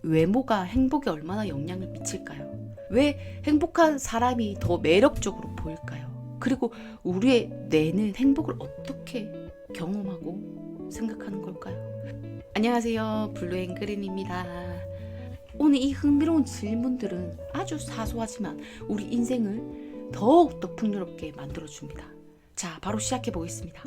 외모가 행복에 얼마나 영향을 미칠까요? 왜 행복한 사람이 더 매력적으로 보일까요? 그리고 우리의 뇌는 행복을 어떻게 경험하고 생각하는 걸까요? 안녕하세요, 블루앤그린입니다. 오늘 이 흥미로운 질문들은 아주 사소하지만 우리 인생을 더욱더 풍요롭게 만들어줍니다. 자, 바로 시작해 보겠습니다.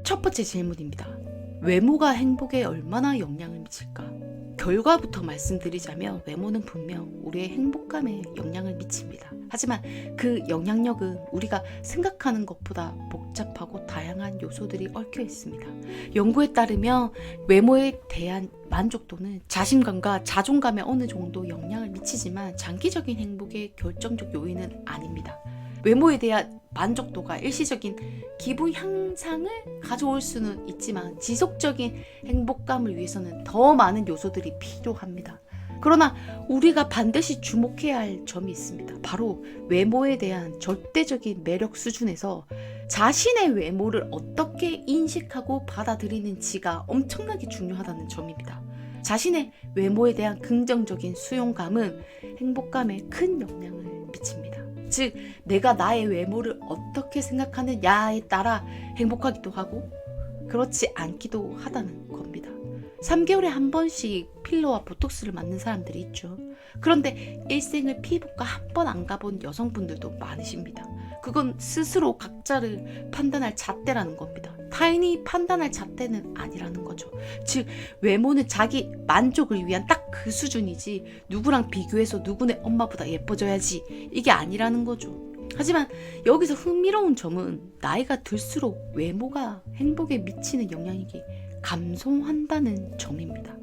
첫 번째 질문입니다. 외모가 행복에 얼마나 영향을 미칠까? 결과부터 말씀드리자면 외모는 분명 우리의 행복감에 영향을 미칩니다. 하지만 그 영향력은 우리가 생각하는 것보다 복잡하고 다양한 요소들이 얽혀 있습니다. 연구에 따르면 외모에 대한 만족도는 자신감과 자존감에 어느 정도 영향을 미치지만 장기적인 행복의 결정적 요인은 아닙니다. 외모에 대한 만족도가 일시적인 기분 향상을 가져올 수는 있지만 지속적인 행복감을 위해서는 더 많은 요소들이 필요합니다. 그러나 우리가 반드시 주목해야 할 점이 있습니다. 바로 외모에 대한 절대적인 매력 수준에서 자신의 외모를 어떻게 인식하고 받아들이는지가 엄청나게 중요하다는 점입니다. 자신의 외모에 대한 긍정적인 수용감은 행복감에 큰 영향을 미칩니다. 즉, 내가 나의 외모를 어떻게 생각하느냐에 따라 행복하기도 하고 그렇지 않기도 하다는 겁니다. 3개월에 한 번씩 필러와 보톡스를 맞는 사람들이 있죠. 그런데 일생을 피부과 한 번 안 가본 여성분들도 많으십니다. 그건 스스로 각자를 판단할 잣대라는 겁니다. 타인이 판단할 잣대는 아니라는 거죠. 즉, 외모는 자기 만족을 위한 딱 그 수준이지 누구랑 비교해서 누구네 엄마보다 예뻐져야지 이게 아니라는 거죠. 하지만 여기서 흥미로운 점은 나이가 들수록 외모가 행복에 미치는 영향이 감소한다는 점입니다.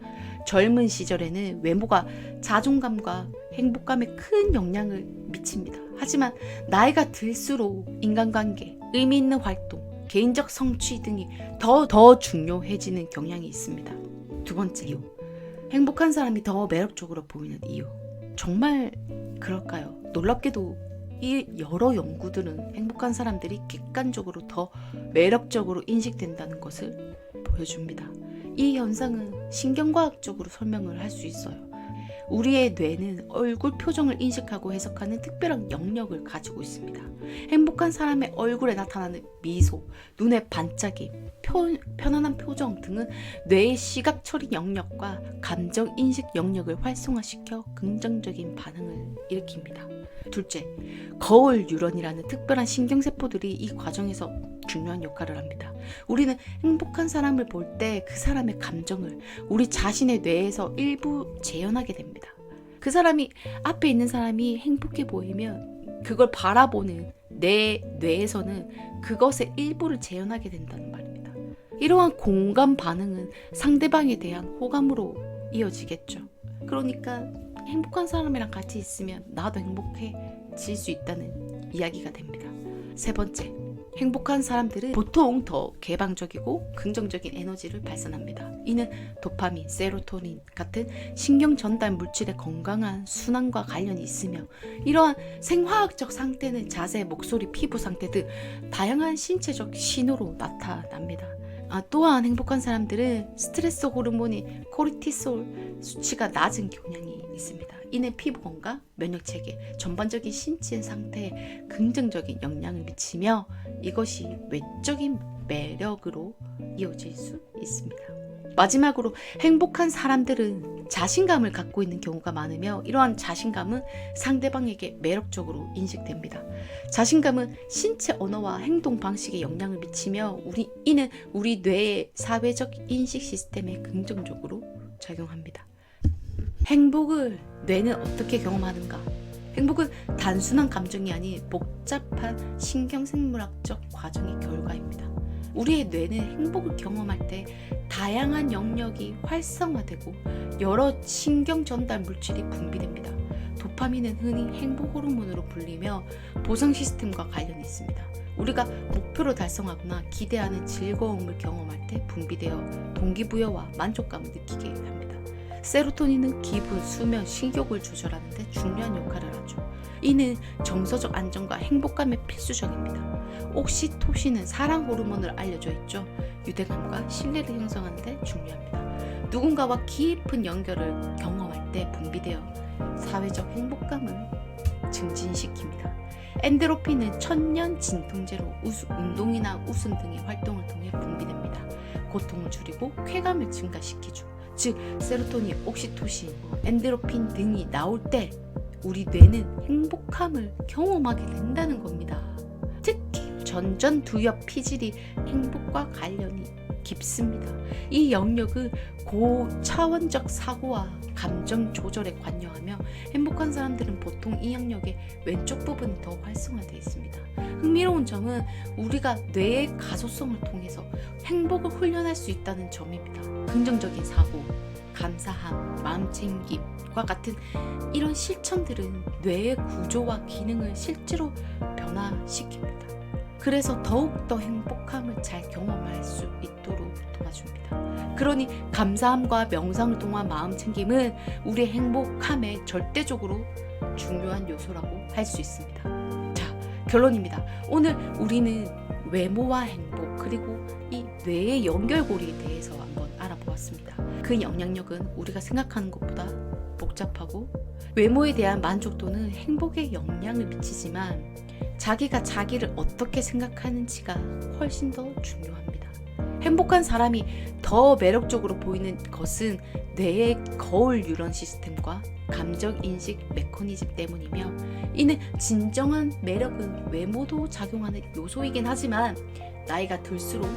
젊은 시절에는 외모가 자존감과 행복감에 큰 영향을 미칩니다. 하지만 나이가 들수록 인간관계, 의미 있는 활동, 개인적 성취 등이 더 중요해지는 경향이 있습니다. 두 번째 이유, 행복한 사람이 더 매력적으로 보이는 이유. 정말 그럴까요? 놀랍게도 이 여러 연구들은 행복한 사람들이 객관적으로 더 매력적으로 인식된다는 것을 보여줍니다. 이 현상은 신경과학적으로 설명을 할 수 있어요. 우리의 뇌는 얼굴 표정을 인식하고 해석하는 특별한 영역을 가지고 있습니다. 행복한 사람의 얼굴에 나타나는 미소, 눈의 반짝임, 편안한 표정 등은 뇌의 시각 처리 영역과 감정 인식 영역을 활성화시켜 긍정적인 반응을 일으킵니다. 둘째, 거울 뉴런이라는 특별한 신경세포들이 이 과정에서 중요한 역할을 합니다. 우리는 행복한 사람을 볼 때 그 사람의 감정을 우리 자신의 뇌에서 일부 재현하게 됩니다. 그 사람이 앞에 있는 사람이 행복해 보이면 그걸 바라보는 내 뇌에서는 그것의 일부를 재현하게 된다는 말입니다. 이러한 공감 반응은 상대방에 대한 호감으로 이어지겠죠. 그러니까 행복한 사람이랑 같이 있으면 나도 행복해질 수 있다는 이야기가 됩니다. 세 번째, 행복한 사람들은 보통 더 개방적이고 긍정적인 에너지를 발산합니다. 이는 도파민, 세로토닌 같은 신경 전달 물질의 건강한 순환과 관련이 있으며 이러한 생화학적 상태는 자세, 목소리, 피부 상태 등 다양한 신체적 신호로 나타납니다. 또한 행복한 사람들은 스트레스 호르몬인 코르티솔 수치가 낮은 경향이 있습니다. 이는 피부 건강, 면역 체계, 전반적인 신체 상태에 긍정적인 영향을 미치며 이것이 외적인 매력으로 이어질 수 있습니다. 마지막으로 행복한 사람들은 자신감을 갖고 있는 경우가 많으며 이러한 자신감은 상대방에게 매력적으로 인식됩니다. 자신감은 신체 언어와 행동 방식에 영향을 미치며 이는 우리 뇌의 사회적 인식 시스템에 긍정적으로 작용합니다. 행복을 뇌는 어떻게 경험하는가? 행복은 단순한 감정이 아닌 복잡한 신경생물학적 과정의 결과입니다. 우리의 뇌는 행복을 경험할 때 다양한 영역이 활성화되고 여러 신경 전달 물질이 분비됩니다. 도파민은 흔히 행복 호르몬으로 불리며 보상 시스템과 관련이 있습니다. 우리가 목표를 달성하거나 기대하는 즐거움을 경험할 때 분비되어 동기부여와 만족감을 느끼게 합니다. 세로토닌은 기분, 수면, 식욕을 조절하는 데 중요한 역할을 하죠. 이는 정서적 안정과 행복감에 필수적입니다. 옥시토신은 사랑 호르몬을 알려져 있죠. 유대감과 신뢰를 형성하는 데 중요합니다. 누군가와 깊은 연결을 경험할 때 분비되어 사회적 행복감을 증진시킵니다. 엔도르핀은 천년 진통제로 운동이나 웃음 등의 활동을 통해 분비됩니다. 고통을 줄이고 쾌감을 증가시키죠. 즉 세로토닌, 옥시토신, 엔도르핀 등이 나올 때 우리 뇌는 행복함을 경험하게 된다는 겁니다. 특히 전전두엽 피질이 행복과 관련이 깊습니다. 이 영역은 고차원적 사고와 감정 조절에 관여하며 행복한 사람들은 보통 이 영역의 왼쪽 부분이 더 활성화되어 있습니다. 흥미로운 점은 우리가 뇌의 가소성을 통해서 행복을 훈련할 수 있다는 점입니다. 긍정적인 사고, 감사함, 마음챙김과 같은 이런 실천들은 뇌의 구조와 기능을 실제로 변화시킵니다. 그래서 더욱더 행복함을 잘 경험할 수 있도록 도와줍니다. 그러니 감사함과 명상을 통한 마음챙김은 우리의 행복함에 절대적으로 중요한 요소라고 할 수 있습니다. 자, 결론입니다. 오늘 우리는 외모와 행복 그리고 이 뇌의 연결고리에 대해서 한번 알아보았습니다. 그 영향력은 우리가 생각하는 것보다 복잡하고 외모에 대한 만족도는 행복에 영향을 미치지만 자기가 자기를 어떻게 생각하는지가 훨씬 더 중요합니다. 행복한 사람이 더 매력적으로 보이는 것은 뇌의 거울 뉴런 시스템과 감정 인식 메커니즘 때문이며 이는 진정한 매력은 외모도 작용하는 요소이긴 하지만 나이가 들수록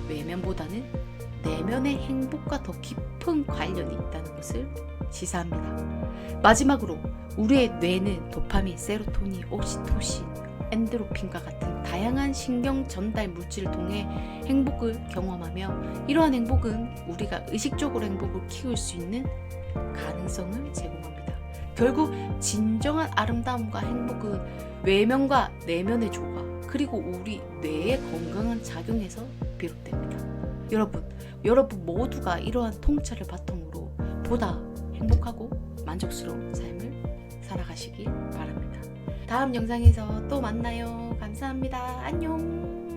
외면보다는 내면의 행복과 더 깊은 관련이 있다는 것을 시사합니다. 마지막으로 우리의 뇌는 도파민, 세로토닌, 옥시토신, 엔도르핀과 같은 다양한 신경 전달 물질을 통해 행복을 경험하며 이러한 행복은 우리가 의식적으로 행복을 키울 수 있는 가능성을 제공합니다. 결국 진정한 아름다움과 행복은 외면과 내면의 조화 그리고 우리 뇌의 건강한 작용에서 비롯됩니다. 여러분 모두가 이러한 통찰을 바탕으로 보다 행복하고 만족스러운 삶을 살아가시길 바랍니다. 다음 영상에서 또 만나요. 감사합니다. 안녕.